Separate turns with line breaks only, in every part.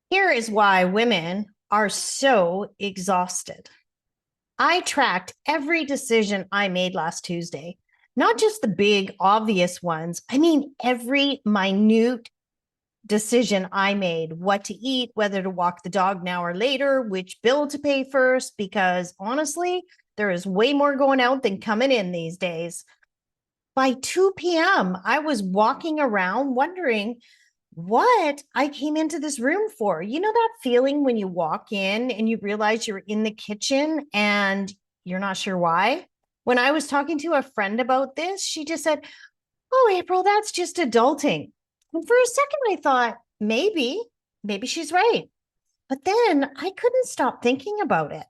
Here is why women are so exhausted. I tracked every decision I made last Tuesday, not just the big, obvious ones. I mean, every minute decision I made, what to eat, whether to walk the dog now or later, which bill to pay first, because honestly, there is way more going out than coming in these days. By 2 p.m., I was walking around wondering what I came into this room for. You know that feeling when you walk in and you realize you're in the kitchen and you're not sure why? When I was talking to a friend about this, she just said, "Oh, April, that's just adulting." And for a second, I thought, maybe she's right. But then I couldn't stop thinking about it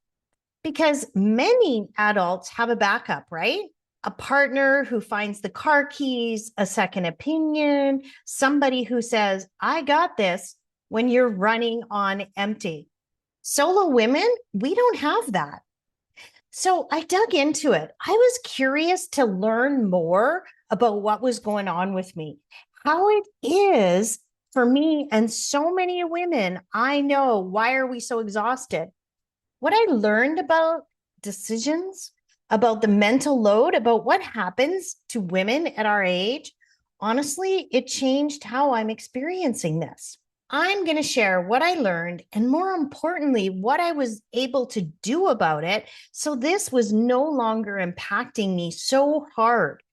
because many adults have a backup, right? A partner who finds the car keys, a second opinion, somebody who says, "I got this," when you're running on empty. Solo women, we don't have that. So I dug into it. I was curious to learn more about what was going on with me, how it is for me and so many women I know. Why are we so exhausted? What I learned about decisions, about the mental load, about what happens to women at our age, honestly, it changed how I'm experiencing this. I'm going to share what I learned and, more importantly, what I was able to do about it. So this was no longer impacting me so hard.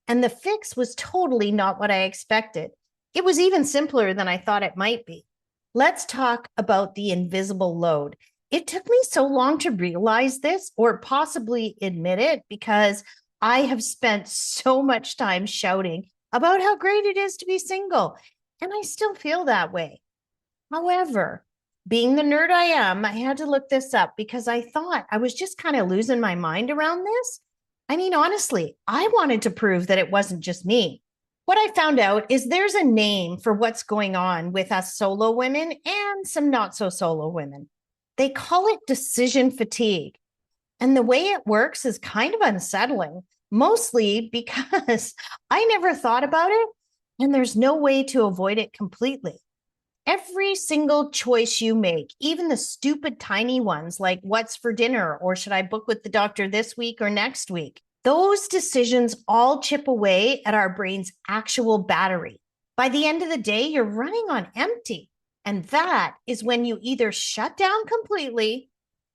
And the fix was totally not what I expected. It was even simpler than I thought it might be. Let's talk about the invisible load. It took me so long to realize this or possibly admit it because I have spent so much time shouting about how great it is to be single. And I still feel that way. However, being the nerd I am, I had to look this up because I thought I was just kind of losing my mind around this. I mean, honestly, I wanted to prove that it wasn't just me. What I found out is there's a name for what's going on with us solo women and some not so solo women. They call it decision fatigue. And the way it works is kind of unsettling, mostly because I never thought about it and there's no way to avoid it completely. Every single choice you make, even the stupid tiny ones like what's for dinner or should I book with the doctor this week or next week, those decisions all chip away at our brain's actual battery. By the end of the day, you're running on empty. And that is when you either shut down completely,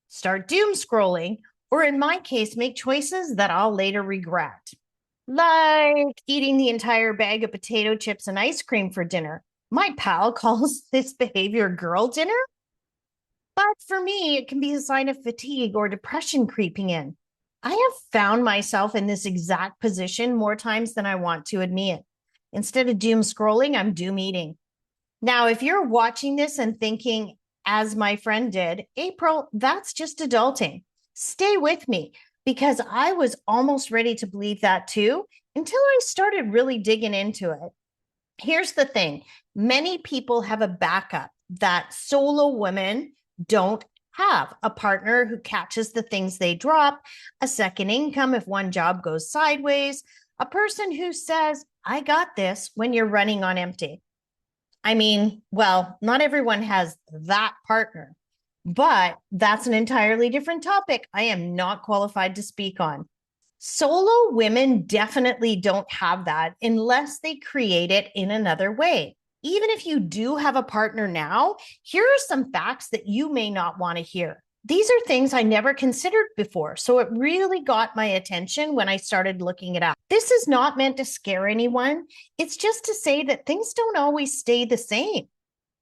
start doom scrolling, or in my case, make choices that I'll later regret. Like eating the entire bag of potato chips and ice cream for dinner. My pal calls this behavior girl dinner, but for me, it can be a sign of fatigue or depression creeping in. I have found myself in this exact position more times than I want to admit. Instead of doom scrolling, I'm doom eating. Now, if you're watching this and thinking, as my friend did, April, that's just adulting, stay with me because I was almost ready to believe that too until I started really digging into it. Here's the thing, many people have a backup that solo women don't have: a partner who catches the things they drop, a second income if one job goes sideways, a person who says, "I got this," when you're running on empty. I mean, well, not everyone has that partner, but that's an entirely different topic I am not qualified to speak on. Solo women definitely don't have that unless they create it in another way. Even if you do have a partner now, here are some facts that you may not want to hear. These are things I never considered before, so it really got my attention when I started looking it up. This is not meant to scare anyone. It's just to say that things don't always stay the same.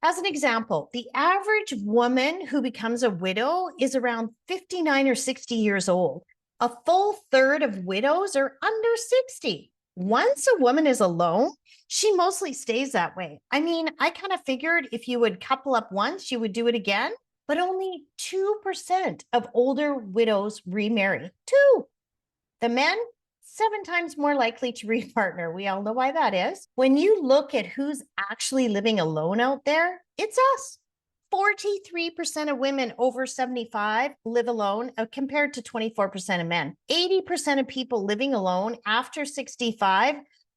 As an example, the average woman who becomes a widow is around 59 or 60 years old. A full third of widows are under 60. Once a woman is alone, she mostly stays that way. I mean, I kind of figured if you would couple up once, you would do it again, but only 2% of older widows remarry. Two. The men, 7 times more likely to repartner. We all know why that is. When you look at who's actually living alone out there, it's us. 43% of women over 75 live alone compared to 24% of men. 80% of people living alone after 65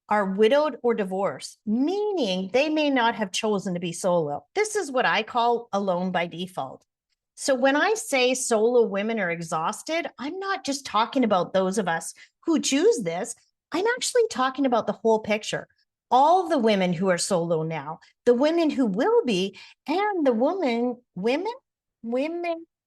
are widowed or divorced, meaning they may not have chosen to be solo. This is what I call alone by default. So when I say solo women are exhausted, I'm not just talking about those of us who choose this. I'm actually talking about the whole picture. All the women who are solo now, the women who will be, and the women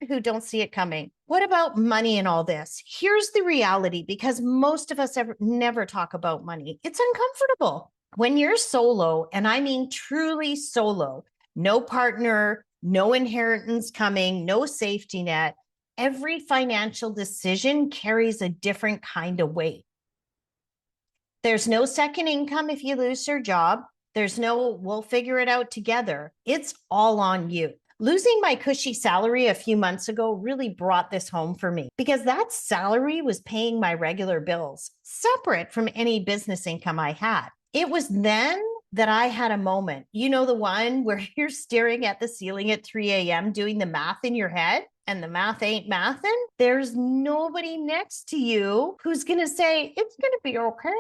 who don't see it coming. What about money and all this? Here's the reality, because most of us never talk about money. It's uncomfortable. When you're solo, and I mean truly solo, no partner, no inheritance coming, no safety net, every financial decision carries a different kind of weight. There's no second income if you lose your job. There's no, we'll figure it out together. It's all on you. Losing my cushy salary a few months ago really brought this home for me, because that salary was paying my regular bills, separate from any business income I had. It was then that I had a moment, you know, the one where you're staring at the ceiling at 3 a.m. doing the math in your head and the math ain't mathin'. There's nobody next to you who's going to say, it's going to be okay.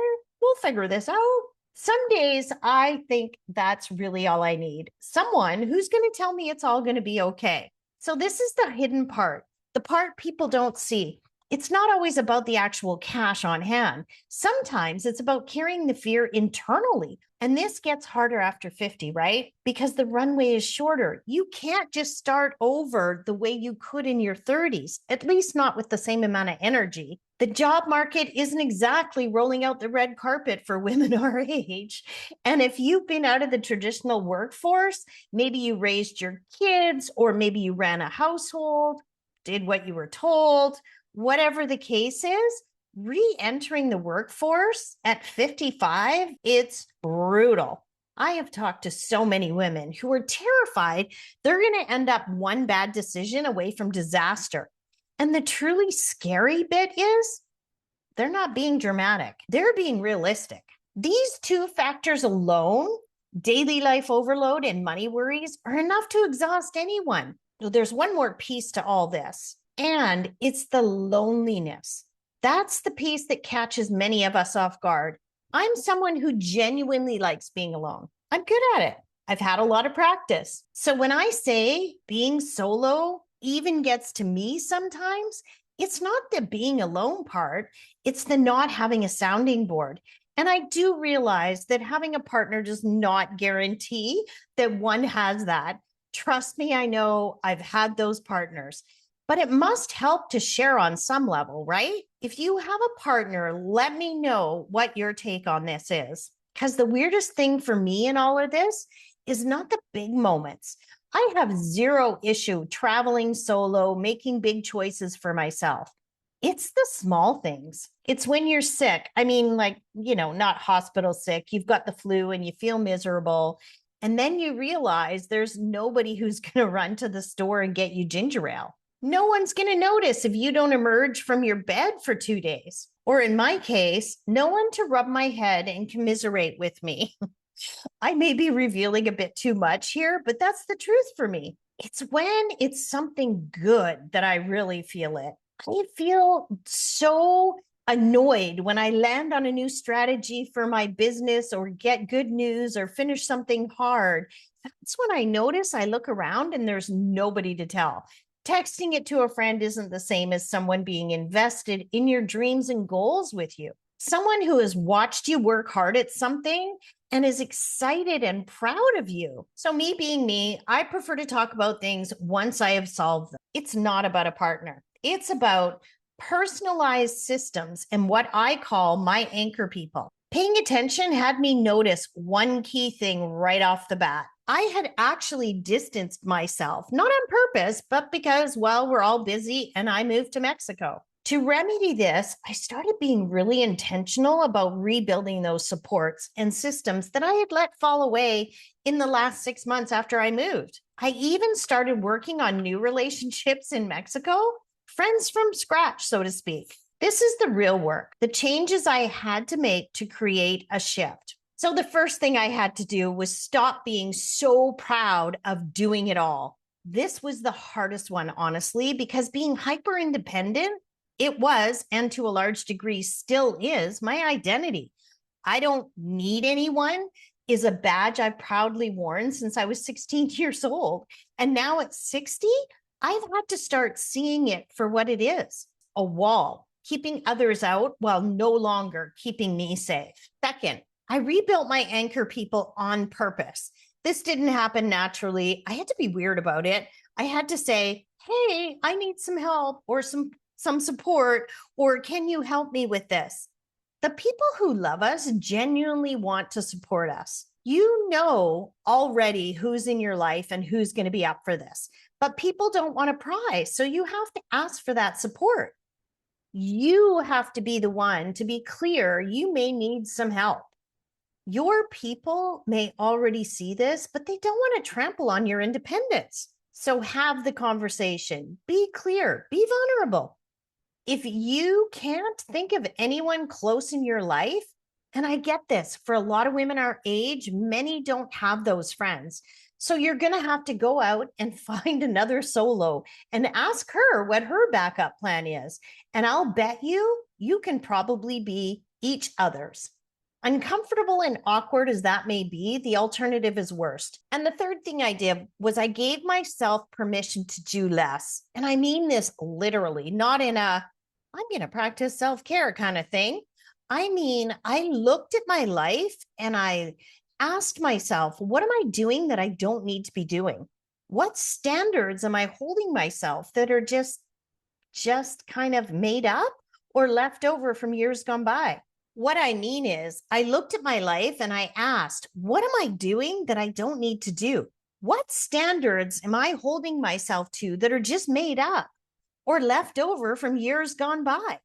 We'll figure this out. Some days I think that's really all I need. Someone who's going to tell me it's all going to be okay. So this is the hidden part, the part people don't see. It's not always about the actual cash on hand. Sometimes it's about carrying the fear internally. And this gets harder after 50, right? Because the runway is shorter. You can't just start over the way you could in your 30s, at least not with the same amount of energy. The job market isn't exactly rolling out the red carpet for women our age. And if you've been out of the traditional workforce, maybe you raised your kids, or maybe you ran a household, did what you were told, whatever the case is, re-entering the workforce at 55, it's brutal. I have talked to so many women who are terrified they're going to end up one bad decision away from disaster. And the truly scary bit is they're not being dramatic. They're being realistic. These two factors alone, daily life overload and money worries, are enough to exhaust anyone. So there's one more piece to all this, and it's the loneliness. That's the piece that catches many of us off guard. I'm someone who genuinely likes being alone. I'm good at it. I've had a lot of practice. So when I say being solo even gets to me sometimes, it's not the being alone part, it's the not having a sounding board. And I do realize that having a partner does not guarantee that one has that. Trust me, I know I've had those partners, but it must help to share on some level, right? If you have a partner, let me know what your take on this is. Because the weirdest thing for me in all of this is not the big moments. I have zero issue traveling solo, making big choices for myself. It's the small things. It's when you're sick. I mean, like, you know, not hospital sick. You've got the flu and you feel miserable. And then you realize there's nobody who's going to run to the store and get you ginger ale. No one's going to notice if you don't emerge from your bed for 2 days. Or in my case, no one to rub my head and commiserate with me. I may be revealing a bit too much here, but that's the truth for me. It's when it's something good that I really feel it. I feel so annoyed when I land on a new strategy for my business or get good news or finish something hard. That's when I notice I look around and there's nobody to tell. Texting it to a friend isn't the same as someone being invested in your dreams and goals with you. Someone who has watched you work hard at something and is excited and proud of you. So me being me, I prefer to talk about things once I have solved them. It's not about a partner. It's about personalized systems and what I call my anchor people. Paying attention had me notice one key thing right off the bat. I had actually distanced myself, not on purpose, but because, well, we're all busy and I moved to Mexico. To remedy this, I started being really intentional about rebuilding those supports and systems that I had let fall away in the last 6 months after I moved. I even started working on new relationships in Mexico, friends from scratch, so to speak. This is the real work, the changes I had to make to create a shift. So the first thing I had to do was stop being so proud of doing it all. This was the hardest one, honestly, because being hyper independent, it was, and to a large degree still is, my identity. I don't need anyone is a badge I've proudly worn since I was 16 years old. And now at 60, I've had to start seeing it for what it is, a wall, keeping others out while no longer keeping me safe. Second, I rebuilt my anchor people on purpose. This didn't happen naturally. I had to be weird about it. I had to say, hey, I need some help or some support, or can you help me with this? The people who love us genuinely want to support us. You know already who's in your life and who's going to be up for this, but people don't want to pry. So you have to ask for that support. You have to be the one to be clear. You may need some help. Your people may already see this, but they don't want to trample on your independence. So have the conversation, be clear, be vulnerable. If you can't think of anyone close in your life, and I get this, for a lot of women our age, many don't have those friends. So you're going to have to go out and find another solo and ask her what her backup plan is. And I'll bet you can probably be each other's. Uncomfortable and awkward as that may be, the alternative is worst. And the third thing I did was I gave myself permission to do less. And I mean this literally, not in a, I'm going to practice self-care kind of thing. I mean, I looked at my life and I asked myself, what am I doing that I don't need to be doing? What standards am I holding myself that are just kind of made up or left over from years gone by? What I mean is, I looked at my life and I asked, what am I doing that I don't need to do? What standards am I holding myself to that are just made up or left over from years gone by?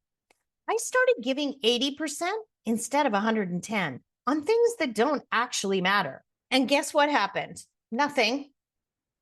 I started giving 80% instead of 110 on things that don't actually matter. And guess what happened? Nothing.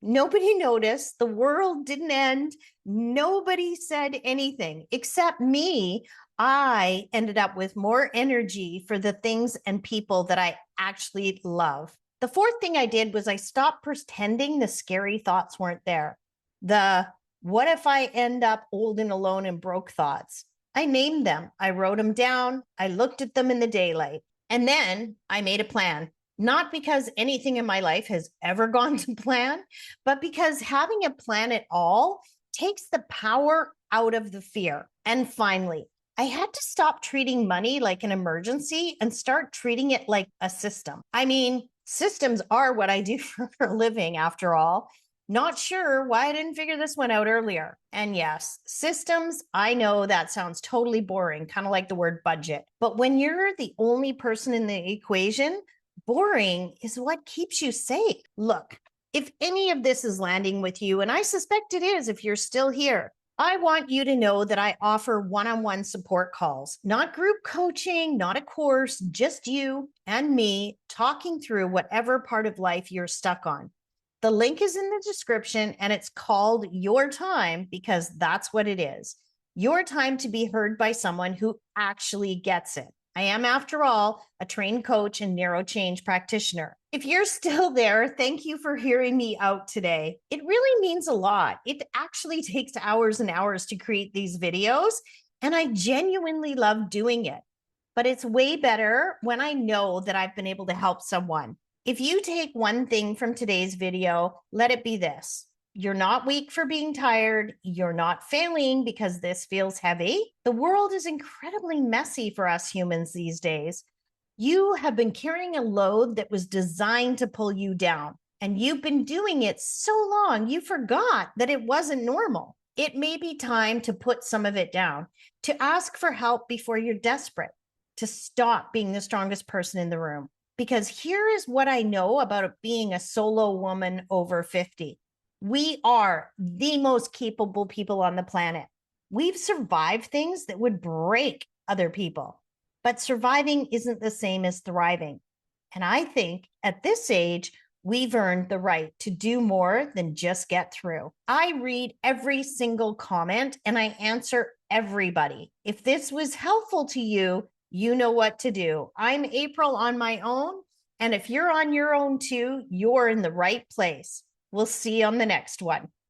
Nobody noticed. The world didn't end. Nobody said anything except me. I ended up with more energy for the things and people that I actually love. The fourth thing I did was I stopped pretending the scary thoughts weren't there. The what if I end up old and alone and broke thoughts? I named them. I wrote them down. I looked at them in the daylight. And then I made a plan. Not because anything in my life has ever gone to plan, but because having a plan at all takes the power out of the fear. And finally, I had to stop treating money like an emergency and start treating it like a system. I mean, systems are what I do for a living, after all. Not sure why I didn't figure this one out earlier. And yes, systems, I know that sounds totally boring, kind of like the word budget. But when you're the only person in the equation, boring is what keeps you safe. Look, if any of this is landing with you, and I suspect it is if you're still here, I want you to know that I offer one-on-one support calls, not group coaching, not a course, just you and me talking through whatever part of life you're stuck on. The link is in the description and it's called Your Time because that's what it is. Your time to be heard by someone who actually gets it. I am, after all, a trained coach and neurochange practitioner. If you're still there, thank you for hearing me out today. It really means a lot. It actually takes hours and hours to create these videos, and I genuinely love doing it. But it's way better when I know that I've been able to help someone. If you take one thing from today's video, let it be this. You're not weak for being tired. You're not failing because this feels heavy. The world is incredibly messy for us humans these days. You have been carrying a load that was designed to pull you down, and you've been doing it so long, you forgot that it wasn't normal. It may be time to put some of it down, to ask for help before you're desperate, to stop being the strongest person in the room. Because here is what I know about being a solo woman over 50. We are the most capable people on the planet. We've survived things that would break other people, but surviving isn't the same as thriving. And I think at this age, we've earned the right to do more than just get through. I read every single comment and I answer everybody. If this was helpful to you, you know what to do. I'm April on my own. And if you're on your own too, you're in the right place. We'll see you on the next one.